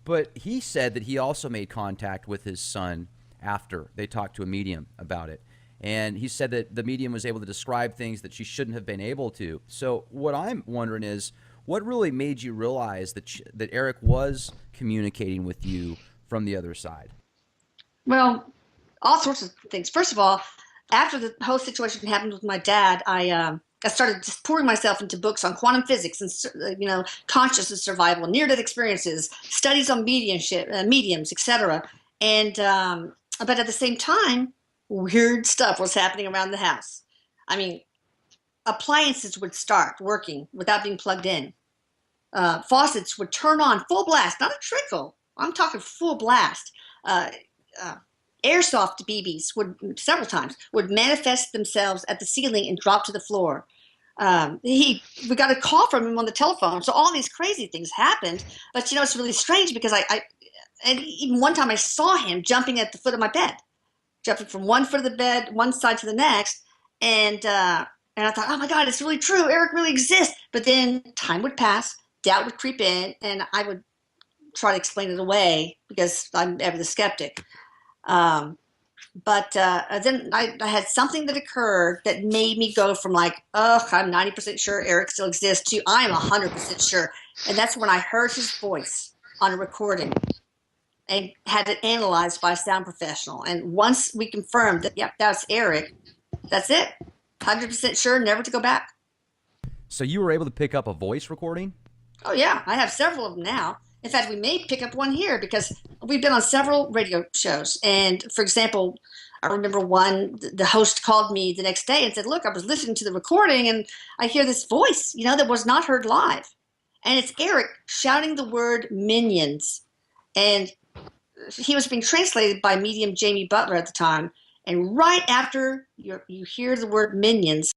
But he said that he also made contact with his son after they talked to a medium about it. And he said that the medium was able to describe things that she shouldn't have been able to. So what I'm wondering is, what really made you realize that Erik was communicating with you from the other side? Well, all sorts of things. First of all, after the whole situation happened with my dad, I started just pouring myself into books on quantum physics and consciousness survival, near-death experiences, studies on mediumship, mediums, etc. And but at the same time, weird stuff was happening around the house. I mean, appliances would start working without being plugged in. Faucets would turn on full blast, not a trickle. I'm talking full blast. Uh, uh, Airsoft BBs several times would manifest themselves at the ceiling and drop to the floor. We got a call from him on the telephone. So all these crazy things happened. But it's really strange because and even one time I saw him jumping at the foot of my bed, jumping from one foot of the bed, one side to the next. And I thought, oh my God, it's really true. Erik really exists. But then time would pass, doubt would creep in, and I would try to explain it away because I'm ever the skeptic. But then I had something that occurred that made me go from like, oh, I'm 90% sure Erik still exists to I'm 100% sure. And that's when I heard his voice on a recording and had it analyzed by a sound professional. And once we confirmed that, yep, that's Erik, that's it. 100% sure, never to go back. So you were able to pick up a voice recording? Oh, yeah. I have several of them now. In fact, we may pick up one here because we've been on several radio shows. And for example, I remember the host called me the next day and said, look, I was listening to the recording and I hear this voice, that was not heard live. And it's Erik shouting the word minions. And he was being translated by medium Jamie Butler at the time. And right after you hear the word minions,